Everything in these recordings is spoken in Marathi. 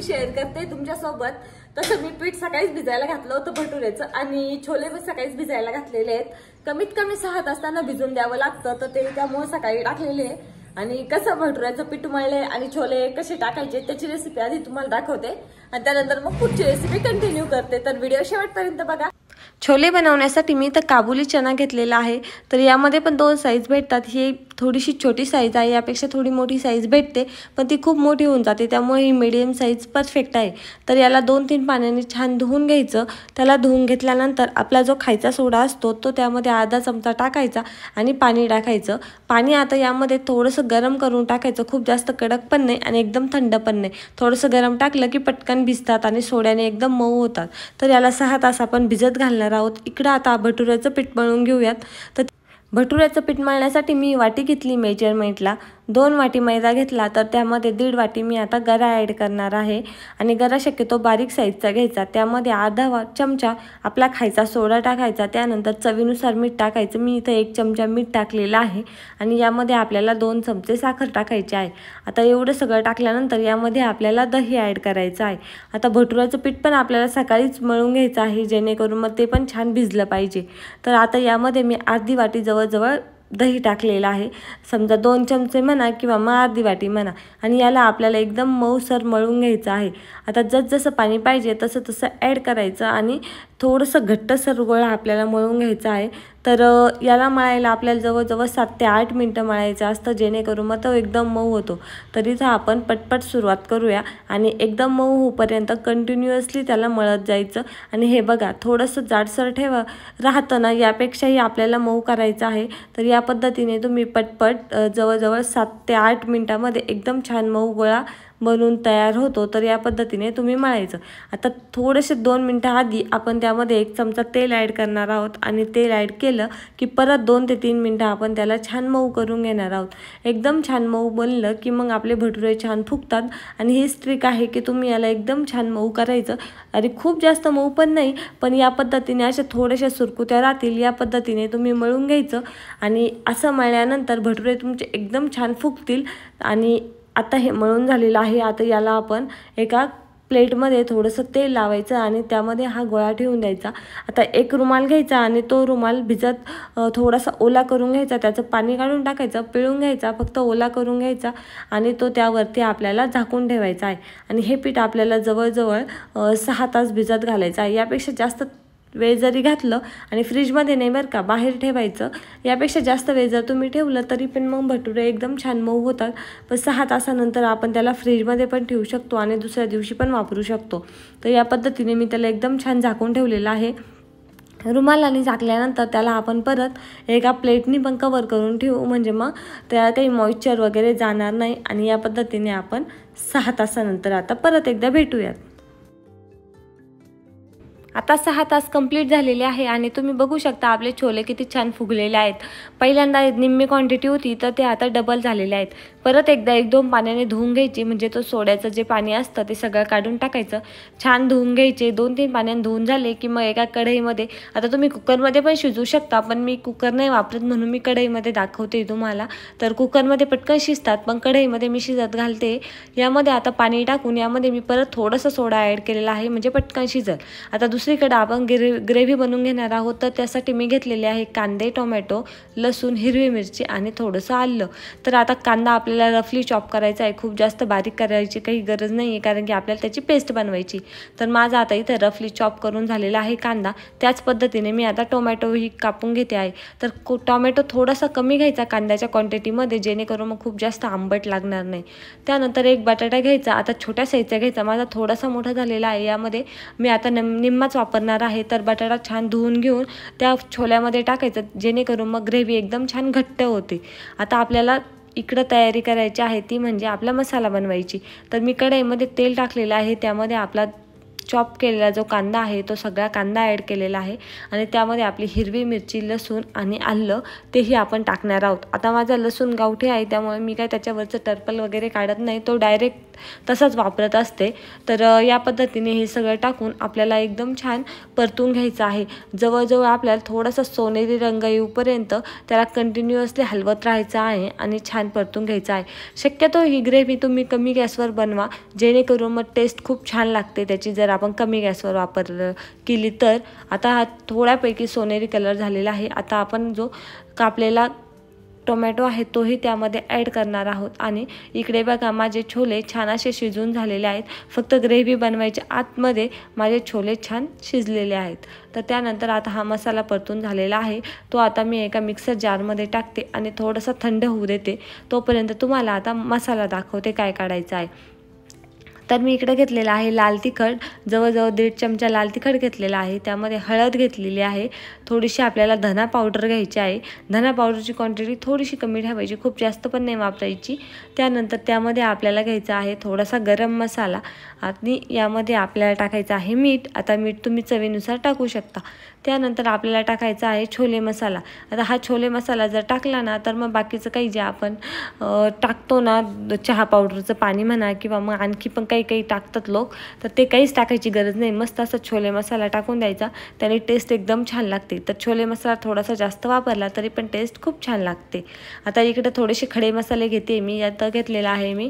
शेअर करते तुमच्यासोबत. तसं मी पीठ सकाळीच भिजायला घातलं होतं भटुऱ्याचं आणि छोले पण सकाळीच भिजायला घातलेले आहेत. कमीत कमी 6 तासांना भिजून द्यावं लागतं, तर ते त्यामुळे सकाळी टाकलेले आहे. आणि कसं भटुऱ्याचं पीठ मळले आणि छोले कसे टाकायचे त्याची रेसिपी आधी तुम्हाला दाखवते आणि त्यानंतर मग पुढची रेसिपी कंटिन्यू करते. तर व्हिडिओ शेवटपर्यंत बघा. छोले बनवण्यासाठी मी तर काबुली चना घेतलेला आहे. तर यामध्ये पण 2 साईज भेटतात. ही थोडीशी छोटी साईज आहे, यापेक्षा थोडी मोठी साईज भेटते, पण ती खूप मोठी होऊन जाते, त्यामुळे ही मीडियम साईज परफेक्ट आहे. तर याला 2-3 पाण्याने छान धुवून घ्यायचं. त्याला धुवून घेतल्यानंतर आपला जो खायचा सोडा असतो तो त्यामध्ये अर्धा चमचा टाकायचा आणि पाणी टाकायचं. पाणी आता यामध्ये थोडंसं गरम करून टाकायचं, खूप जास्त कडक पण नाही आणि एकदम थंड पण नाही. थोडंसं गरम टाकलं की पटकन भिजतात आणि सोड्याने एकदम मऊ होतात. तर याला 6 तास आपण भिजत घालणार आहोत. इकडं आता भटुऱ्याचं पीठ मळून घेऊयात. तर भटुऱ्याचं पीठ मळण्यासाठी मी वाटी घेतली मेजरमेंटला. 2 वाटी मैदा घेतला, तर त्यामध्ये 1.5 वाटी मी आता गरा ॲड करणार आहे. आणि गरा शक्यतो बारीक साईजचा घ्यायचा. त्यामध्ये अर्धा चमचा आपला खायचा सोडा टाकायचा. त्यानंतर चवीनुसार मीठ टाकायचं. मी इथं 1 चमचा मीठ टाकलेलं आहे आणि यामध्ये आपल्याला 2 चमचे साखर टाकायची आहे. आता एवढं सगळं टाकल्यानंतर यामध्ये आपल्याला दही ॲड करायचं आहे. आता भटुऱ्याचं पीठ पण आपल्याला सकाळीच मळून घ्यायचं आहे, जेणेकरून मग ते पण छान भिजलं पाहिजे. तर आता यामध्ये मी अर्धी वाटी जवळजवळ दही टाकलेलं आहे. समजा 2 चमचे म्हणा किंवा मग अर्धी वाटी म्हणा. आणि याला आपल्याला एकदम मऊसर मळून घ्यायचं आहे. आता जसं पाणी पाहिजे तसं ॲड करायचं आणि थोडंसं घट्टसर गोळा आपल्याला मळून घ्यायचा आहे. तर याला मळायला आपल्याला जवळजवळ 7 ते 8 मिनटं मळायचं असतं, जेणेकरून मग तो एकदम मऊ होतो. तर इथं आपण पटपट सुरुवात करूया आणि एकदम मऊ होईपर्यंत कंटिन्युअसली त्याला मळत जायचं. आणि हे बघा, थोडंसं जाडसर राहतं ना, यापेक्षाही आपल्याला मऊ करायचं आहे. तर या पद्धतीने तुम्ही पटपट जवळजवळ 7 ते 8 मिनटामध्ये एकदम छान मऊ गोळा बनवून तयार होतो. तर या पद्धतीने तुम्ही मळायचं. आता थोडेसे 2 मिनटं आधी आपण त्यामध्ये 1 चमचा तेल ॲड करणार आहोत आणि तेल ॲड केलं की परत 2 ते 3 मिनटं आपण त्याला छान मऊ करून घेणार आहोत. एकदम छान मऊ बनलं की मग आपले भटुरे छान फुगतात. आणि हीच ट्रिक आहे की तुम्ही याला एकदम छान मऊ करायचं. आणि खूप जास्त मऊ पण नाही, पण या पद्धतीने अशा थोड्याशा सुरकुत्या राहतील या पद्धतीने तुम्ही मळून घ्यायचं. आणि असं मळल्यानंतर भटुरे तुमचे एकदम छान फुगतील. आणि आता हे मळून झालेलं आहे. आता याला आपण एका प्लेटमध्ये थोडंसं तेल लावायचं आणि त्यामध्ये हा गोळा ठेवून द्यायचा. आता एक रुमाल घ्यायचा आणि तो रुमाल भिजत थोडासा ओला करून घ्यायचा. त्याचं पाणी काढून टाकायचं, पिळून घ्यायचा, फक्त ओला करून घ्यायचा आणि तो त्यावरती आपल्याला झाकून ठेवायचा आहे. आणि हे पीठ आपल्याला जवळजवळ 6 तास भिजत घालायचं आहे. यापेक्षा जास्त वेळ जरी घातलं आणि फ्रीजमध्ये नाही बरं का, बाहेर ठेवायचं. यापेक्षा जास्त वेळ जर तुम्ही ठेवलं तरी पण मग भटुरे एकदम छान मऊ होतात. पण 6 तासानंतर आपण त्याला फ्रीजमध्ये पण ठेवू शकतो आणि दुसऱ्या दिवशी पण वापरू शकतो. तर या पद्धतीने मी त्याला एकदम छान झाकून ठेवलेलं आहे. रुमालाने झाकल्यानंतर त्याला आपण परत एका प्लेटनी पण कवर करून ठेवू, म्हणजे मग त्याला काही मॉइश्चर वगैरे जाणार नाही. आणि या पद्धतीने आपण 6 तासानंतर आता परत एकदा भेटूयात. आता 6 तास कंप्लीट झालेले आहे आणि तुम्ही बघू शकता आपले छोले किती छान फुगलेले आहेत. पहिल्यांदा निम्मी क्वांटिटी होती, तर ते आता डबल झालेले आहेत. परत एकदा 1-2 पाण्याने धुवून घ्यायची, म्हणजे तो सोड्याचं जे पाणी असतं ते सगळं काढून टाकायचं. छान धुवून घ्यायचे. 2-3 पाण्याने धुवून झाले की मग एका कढईमध्ये, आता तुम्ही कुकरमध्ये पण शिजवू शकता, पण मी कुकर नाही वापरत म्हणून मी कढईमध्ये दाखवते तुम्हाला. तर कुकरमध्ये पटकन शिजतात, पण कढईमध्ये मी शिजत घालते. यामध्ये आता पाणी टाकून यामध्ये मी परत थोडंसं सोडा ॲड केलेला आहे, म्हणजे पटकन शिजल. आता दुसरीकडे आपण ग्रेव्ही बनवून घेणार आहोत. तर त्यासाठी मी घेतलेले आहे कांदे, टोमॅटो, लसूण, हिरवी मिरची आणि थोडंसं आलं. तर आता कांदा आपल्याला रफली चॉप करायचा आहे. खूप जास्त बारीक करायची काही गरज नाही आहे, कारण की आपल्याला त्याची पेस्ट बनवायची. तर माझा आता इथं रफली चॉप करून झालेला आहे कांदा. त्याच पद्धतीने मी आता टोमॅटोही कापून घेते आहे. तर टोमॅटो थोडासा कमी घ्यायचा कांद्याच्या क्वांटिटीमध्ये, जेणेकरून मग खूप जास्त आंबट लागणार नाही. त्यानंतर 1 बटाटा घ्यायचा. आता छोट्या साईजचा घ्यायचा, माझा थोडासा मोठा झालेला आहे. यामध्ये मी आता निम्माच वापरणार आहे. तर बटाटा छान धुवून घेऊन त्या छोल्यामध्ये टाकायचं, जेणेकरून मग ग्रेव्ही एकदम छान घट्ट होते. आता आपल्याला इकडं तयारी करायची आहे, ती म्हणजे आपला मसाला बनवायची. तर मी कढईमध्ये तेल टाकलेलं आहे. त्यामध्ये आपला चॉप केलेला जो कांदा आहे तो सगळा कांदा ॲड केलेला आहे आणि त्यामध्ये आपली हिरवी मिरची, लसूण आणि आलं तेही आपण टाकणार आहोत. आता माझा लसूण गावठी आहे, त्यामुळे मी काय त्याच्यावरचं टर्पल वगैरे काढत नाही, तो डायरेक्ट तसाच वापरत असते। तर या पद्धतीने हे सगळं टाकून आपल्याला एकदम छान परतून घ्यायचं आहे। जवळजवळ आपल्याला थोडासा सोनेरी रंग येऊपर्यंत त्याला कंटिन्युअसली हलवत राहायचं आहे आणि छान परतून घ्यायचं आहे। शक्यतो ही ग्रेव्ही तुम्ही कमी गॅसवर बनवा, जेणेकरून मग टेस्ट खूप छान लागते त्याची, जर आपण कमी गॅसवर केली तर। आता हा थोड्यापैकी सोनेरी कलर झालेला आहे। आता आपण जो कापलेला टोमॅटो आहे तोही त्यामध्ये ॲड करणार आहोत। आणि इकडे बघा माझे छोले छान असे शिजून झालेले आहेत। फक्त ग्रेव्ही बनवायच्या आतमध्ये माझे छोले छान शिजलेले आहेत। तर त्यानंतर आता हा मसाला परतून झालेला आहे तो आता मी एका मिक्सर जारमध्ये टाकते आणि थोडासा थंड होऊ देते। तोपर्यंत तुम्हाला आता मसाला दाखवते काय काढायचा आहे। तर मी इकडे घेतलेला आहे लाल तिखट, जवळजवळ 1.5 चमचा लाल तिखट घेतलेला आहे। त्यामध्ये हळद घेतलेली आहे, थोडीशी आपल्याला धना पावडर घ्यायची आहे। धना पावडरची क्वांटिटी थोडीशी कमी ठेवायची, खूप जास्त पण नाही वापरायची। त्यानंतर त्यामध्ये आपल्याला घ्यायचा आहे थोडासा गरम मसाला आणि यामध्ये आपल्याला टाकायचं आहे मीठ। आता मीठ तुम्ही चवीनुसार टाकू शकता। त्यानंतर आपल्याला टाकायचा आहे छोले मसाला। आता हा छोले मसाला जर टाकला ना तर मग बाकीचं काही जे आपण टाकतो ना, चहा पावडरचं पाणी म्हणा किंवा मग आणखी पण काही टाकतात लोक, तर ते काहीच टाकायची गरज नाही। मस्त असा छोले मसाला टाकून द्यायचा, त्याने टेस्ट एकदम छान लागते। तर छोले मसाला थोडासा जास्त वापरला तरी पण टेस्ट खूप छान लागते। आता इकडे थोडेसे खडे मसाले घेते मी। आता घेतलेला आहे मी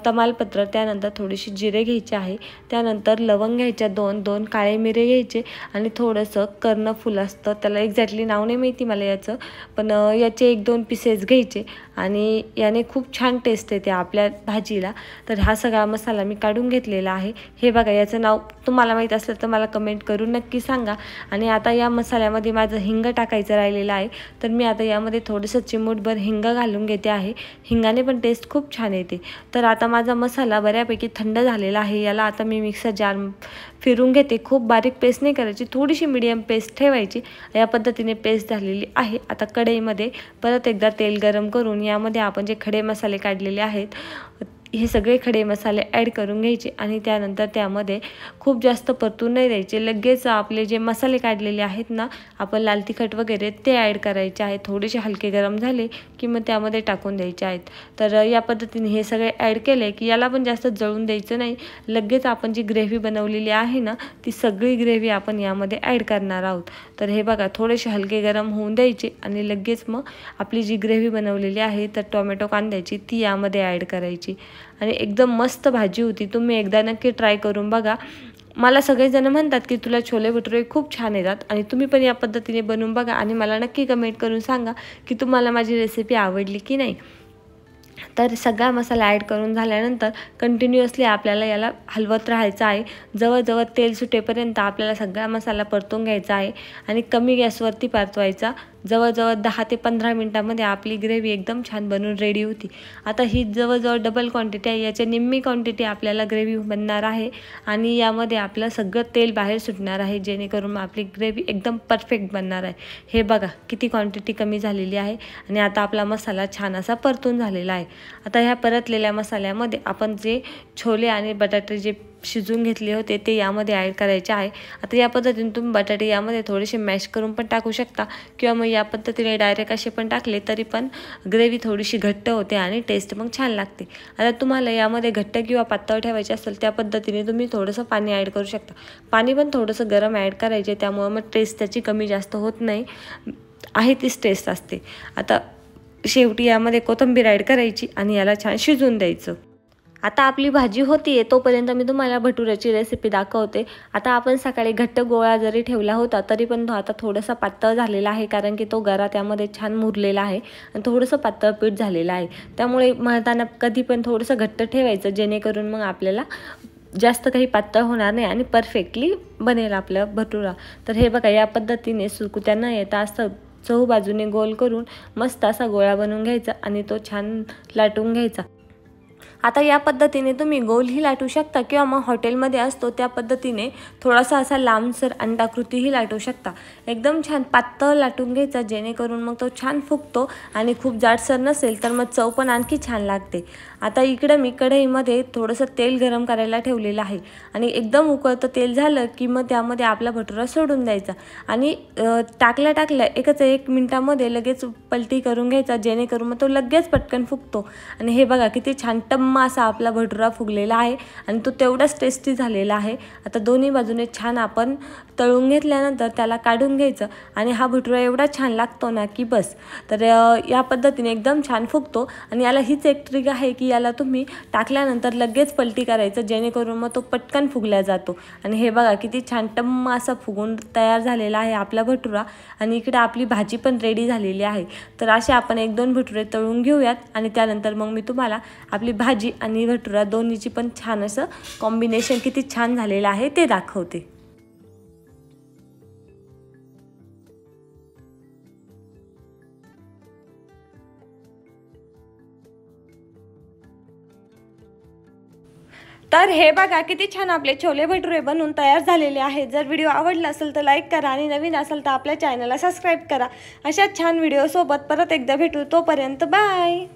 तमालपत्र, त्यानंतर थोडीशी जिरे घ्यायचे आहे, त्यानंतर लवंग घ्यायच्या 2 काळे मिरे घ्यायचे आणि थोडंसं कर्णफूल असतं, त्याला एक्झॅक्टली नाव नाही माहिती मला याचं, पण याचे 1-2 पीसेस घ्यायचे आणि याने खूप छान टेस्ट येते आपल्या भाजीला। तर हा सगळा मसाला मी काढून घेतलेला आहे। हे बघा, याचं नाव तुम्हाला माहीत असलं तर मला कमेंट करून नक्की सांगा। आणि आता या मसाल्यामध्ये माझं हिंग टाकायचं राहिलेलं आहे, तर मी आता यामध्ये थोडंसं चिमूटभर हिंग घालून घेते आहे। हिंगाने पण टेस्ट खूप छान येते। तर आता माझा मसाला बऱ्यापैकी थंड झालेला आहे, याला आता मी मिक्सर जार फिरून घेते। खूप बारीक पेस्ट नाही करायची, थोडीशी मीडियम पेस्ट ठेवायची। या पद्धतीने पेस्ट झालेली आहे। आता कढईमध्ये परत एकदा तेल गरम करून यामध्ये आपण जे खडे मसाले काढलेले आहेत हे सगळे खडे मसाले ॲड करून घ्यायचे आणि त्यानंतर त्यामध्ये खूप जास्त परतून नाही द्यायचे। लगेच आपले जे मसाले काढलेले आहेत ना आपण लाल तिखट वगैरे ते ॲड करायचे आहेत। थोडेसे हलके गरम झाले की मग त्यामध्ये टाकून द्यायचे आहेत। तर या पद्धतीने हे सगळे ॲड केले की याला पण जास्त जळून द्यायचं नाही। लगेच आपण जी ग्रेव्ही बनवलेली आहे ना ती सगळी ग्रेव्ही आपण यामध्ये ॲड करणार आहोत। तर हे बघा, थोडेसे हलके गरम होऊन द्यायचे आणि लगेच मग आपली जी ग्रेव्ही बनवलेली आहे तर टोमॅटो कांद्याची ती यामध्ये ॲड करायची आणि एकदम मस्त भाजी होती। तुम्ही एकदा नक्की ट्राय करून बघा। मला सगळेजण म्हणतात की तुला छोले भटुरे खूप छान येतात आणि तुम्ही पण या पद्धतीने बनवून बघा आणि मला नक्की कमेंट करून सांगा की तुम्हाला माझी रेसिपी आवडली की नाही। तर सगळा मसाला ॲड करून झाल्यानंतर कंटिन्युअसली आपल्याला याला हलवत राहायचं आहे। जवळजवळ तेल सुटेपर्यंत आपल्याला सगळा मसाला परतून घ्यायचा आहे आणि कमी गॅसवरती परतवायचा। जवळजवळ 10 ते 15 मिनटामध्ये आपली ग्रेव्ही एकदम छान बनून रेडी होती। आता ही जवळजवळ डबल क्वांटिटी आहे, याच्या निम्मी क्वांटिटी आपल्याला ग्रेव्ही बनणार आहे आणि यामध्ये आपलं सगळं तेल बाहेर सुटणार आहे, जेणेकरून आपली ग्रेव्ही एकदम परफेक्ट बनणार आहे। हे बघा किती क्वांटिटी कमी झालेली आहे आणि आता आपला मसाला छान असा परतून झालेला आहे। आता ह्या परतलेल्या मसाल्यामध्ये आपण जे छोले आणि बटाटे जे शिजून घेतले होते ते यामध्ये ॲड करायचे आहे। आता या पद्धतीने तुम्ही बटाटे यामध्ये थोडेसे मॅश करून पण टाकू शकता किंवा मग या पद्धतीने डायरेक्ट असे पण टाकले तरी पण ग्रेव्ही थोडीशी घट्ट होते आणि टेस्ट मग छान लागते। आता तुम्हाला यामध्ये घट्ट किंवा पातळ ठेवायचे असेल त्या पद्धतीने तुम्ही थोडंसं पाणी ॲड करू शकता। पाणी पण थोडंसं गरम ॲड करायचे, त्यामुळे मग टेस्ट त्याची कमी जास्त होत नाही, आहे तीच टेस्ट असते। आता शेवटी यामध्ये कोथिंबीर ॲड करायची आणि याला छान शिजून द्यायचं। आता आपली भाजी होतीये तोपर्यंत मी तुम्हाला भटुऱ्याची रेसिपी दाखवते। आता आपण सकाळी घट्ट गोळा जरी ठेवला होता तरी पण तो आता थोडासा पातळ झालेला आहे, कारण की तो गरा त्यामध्ये छान मुरलेला आहे आणि थोडंसं पातळ पीठ झालेलं आहे। त्यामुळे मळताना कधी पण थोडंसं घट्ट ठेवायचं, जेणेकरून मग आपल्याला जास्त काही पातळ होणार नाही आणि परफेक्टली बनेल आपलं भटुरा। तर हे बघा, या पद्धतीने सुरकुत्या न येता असं चहू बाजूने गोल करून मस्त असा गोळा बनवून घ्यायचा आणि तो छान लाटून घ्यायचा। आता या पद्धतीने तुम्ही गोलही लाटू शकता किंवा मग हॉटेलमध्ये असतो त्या पद्धतीने थोडासा असा लांबसर अंडाकृतीही लाटू शकता। एकदम छान पातळ लाटून घ्यायचा, जेणेकरून मग तो छान फुगतो आणि खूप जाडसर नसेल तर मग चव पण आणखी छान लागते। आता इकडे मी कढईमध्ये थोडंसं तेल गरम करायला ठेवलेलं आहे आणि एकदम उकळतं तेल झालं की मग त्यामध्ये आपला भटुरा सोडून द्यायचा आणि टाकल्या एकच 1 मिनिटामध्ये लगेच पलटी करून घ्यायचा, जेणेकरून मग तो लगेच पटकन फुगतो। आणि हे बघा किती छान टम्म असा आपला भटुरा फुगलेला आहे आणि तो तेवढाच टेस्टी झालेला आहे। आता दोन्ही बाजूने छान आपण तळून घेतल्यानंतर त्याला काढून घ्यायचं आणि हा भटुरा एवढा छान लागतो ना की बस। तर या पद्धतीने एकदम छान फुगतो आणि याला हीच एक ट्रिक आहे की याला तुम्ही टाकल्यानंतर लगेच पलटी करायचं, जेणेकरून मग तो पटकन फुगला जातो। आणि हे बघा किती छान टम्म असा फुगून तयार झालेला आहे आपला भटुरा आणि इकडे आपली भाजी पण रेडी झालेली आहे। तर असे आपण 1-2 भटुरे तळून घेऊयात आणि त्यानंतर मग मी तुम्हाला आपली भाजी आणि भटुरा दोन्हीची पण छान असं कॉम्बिनेशन किती छान झालेलं आहे ते दाखवते। तर हे बघा किती छान आपले छोले भटुरे बनवून तयार झालेले आहेत। जर व्हिडिओ आवडला असेल तर लाईक करा आणि नवीन असेल तर आपल्या चॅनलला सबस्क्राईब करा। अशाच छान व्हिडिओ सोबत परत एकदा भेटू, तोपर्यंत बाय।